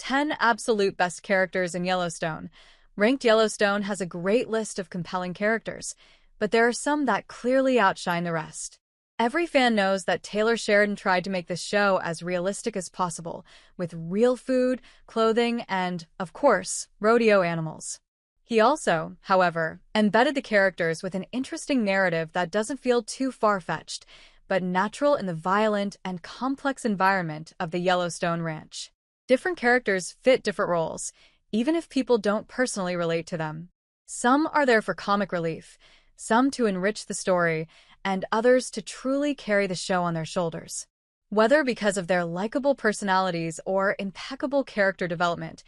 10 absolute best characters in Yellowstone. Ranked Yellowstone has a great list of compelling characters, but there are some that clearly outshine the rest. Every fan knows that Taylor Sheridan tried to make this show as realistic as possible, with real food, clothing, and, of course, rodeo animals. He also, however, embedded the characters with an interesting narrative that doesn't feel too far-fetched, but natural in the violent and complex environment of the Yellowstone Ranch. Different characters fit different roles, even if people don't personally relate to them. Some are there for comic relief, some to enrich the story, and others to truly carry the show on their shoulders. Whether because of their likable personalities or impeccable character development,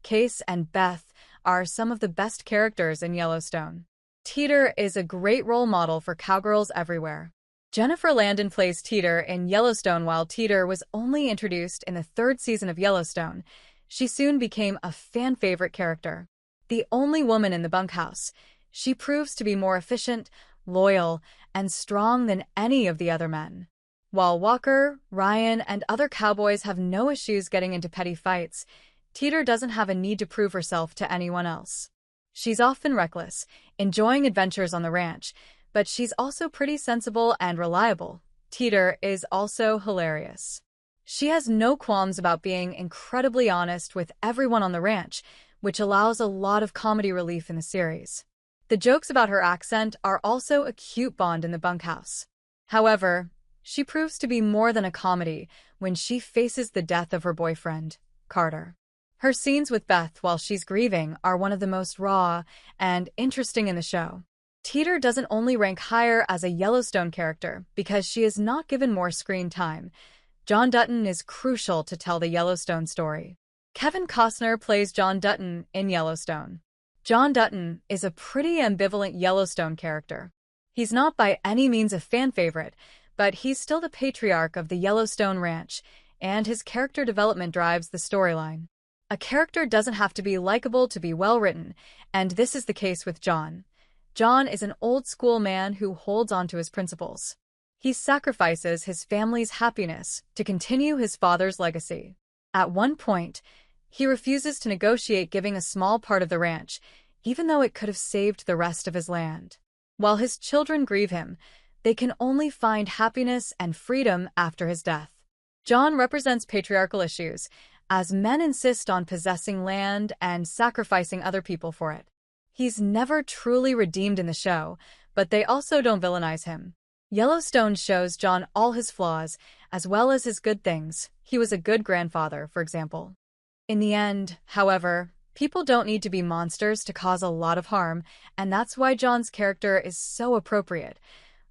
Case and Beth are some of the best characters in Yellowstone. Teeter is a great role model for cowgirls everywhere. Jennifer Landon plays Teeter in Yellowstone. While Teeter was only introduced in the third season of Yellowstone, she soon became a fan-favorite character. The only woman in the bunkhouse, she proves to be more efficient, loyal, and strong than any of the other men. While Walker, Ryan, and other cowboys have no issues getting into petty fights, Teeter doesn't have a need to prove herself to anyone else. She's often reckless, enjoying adventures on the ranch, but she's also pretty sensible and reliable. Teeter is also hilarious. She has no qualms about being incredibly honest with everyone on the ranch, which allows a lot of comedy relief in the series. The jokes about her accent are also a cute bond in the bunkhouse. However, she proves to be more than a comedy when she faces the death of her boyfriend, Carter. Her scenes with Beth while she's grieving are one of the most raw and interesting in the show. Teeter doesn't only rank higher as a Yellowstone character because she is not given more screen time. John Dutton is crucial to tell the Yellowstone story. Kevin Costner plays John Dutton in Yellowstone. John Dutton is a pretty ambivalent Yellowstone character. He's not by any means a fan favorite, but he's still the patriarch of the Yellowstone Ranch, and his character development drives the storyline. A character doesn't have to be likable to be well-written, and this is the case with John. John is an old-school man who holds on to his principles. He sacrifices his family's happiness to continue his father's legacy. At one point, he refuses to negotiate giving a small part of the ranch, even though it could have saved the rest of his land. While his children grieve him, they can only find happiness and freedom after his death. John represents patriarchal issues, as men insist on possessing land and sacrificing other people for it. He's never truly redeemed in the show, but they also don't villainize him. Yellowstone shows John all his flaws, as well as his good things. He was a good grandfather, for example. In the end, however, people don't need to be monsters to cause a lot of harm, and that's why John's character is so appropriate.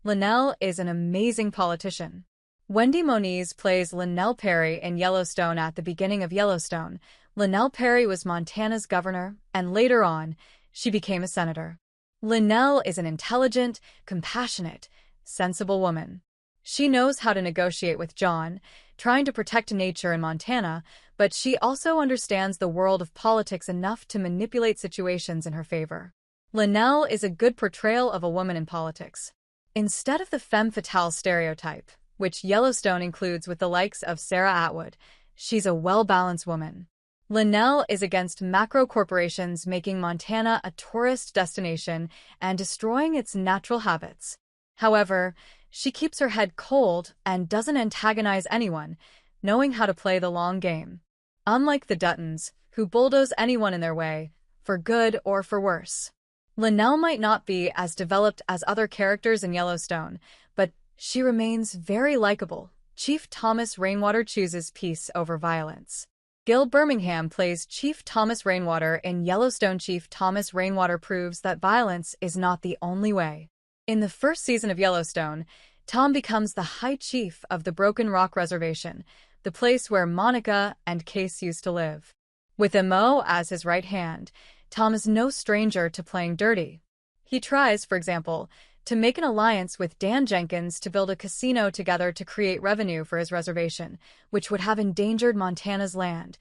Linnell is an amazing politician. Wendy Moniz plays Linnell Perry in Yellowstone. At the beginning of Yellowstone, Linnell Perry was Montana's governor, and later on, she became a senator. Linnell is an intelligent, compassionate, sensible woman. She knows how to negotiate with John, trying to protect nature in Montana, but she also understands the world of politics enough to manipulate situations in her favor. Linnell is a good portrayal of a woman in politics. Instead of the femme fatale stereotype, which Yellowstone includes with the likes of Sarah Atwood, she's a well-balanced woman. Linnell is against macro corporations making Montana a tourist destination and destroying its natural habits. However, she keeps her head cold and doesn't antagonize anyone, knowing how to play the long game. Unlike the Duttons, who bulldoze anyone in their way, for good or for worse. Linnell might not be as developed as other characters in Yellowstone, but she remains very likable. Chief Thomas Rainwater chooses peace over violence. Gil Birmingham plays Chief Thomas Rainwater in Yellowstone. Chief Thomas Rainwater proves that violence is not the only way. In the first season of Yellowstone, Tom becomes the High Chief of the Broken Rock Reservation, the place where Monica and Case used to live. With Mo as his right hand, Tom is no stranger to playing dirty. He tries, for example, to make an alliance with Dan Jenkins to build a casino together to create revenue for his reservation, which would have endangered Montana's land.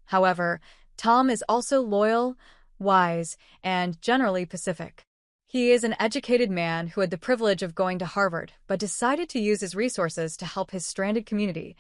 However, Tom is also loyal, wise, and generally pacific. He is an educated man who had the privilege of going to Harvard, but decided to use his resources to help his stranded community,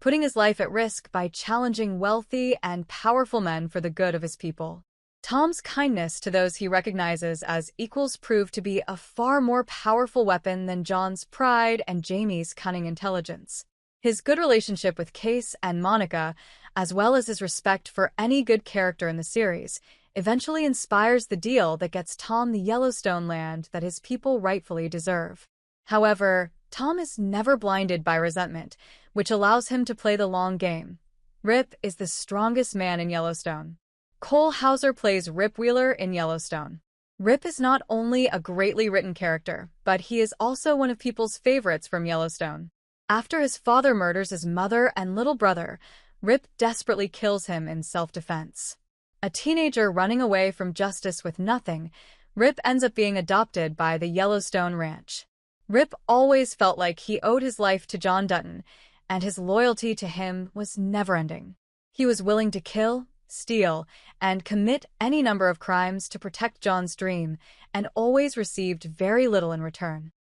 putting his life at risk by challenging wealthy and powerful men for the good of his people. Tom's kindness to those he recognizes as equals proved to be a far more powerful weapon than John's pride and Jamie's cunning intelligence. His good relationship with Case and Monica, as well as his respect for any good character in the series, eventually inspires the deal that gets Tom the Yellowstone land that his people rightfully deserve. However, Tom is never blinded by resentment, which allows him to play the long game. Rip is the strongest man in Yellowstone. Cole Hauser plays Rip Wheeler in Yellowstone. Rip is not only a greatly written character, but he is also one of people's favorites from Yellowstone. After his father murders his mother and little brother, Rip desperately kills him in self-defense. A teenager running away from justice with nothing, Rip ends up being adopted by the Yellowstone Ranch. Rip always felt like he owed his life to John Dutton, and his loyalty to him was never-ending. He was willing to kill, steal, and commit any number of crimes to protect John's dream, and always received very little in return.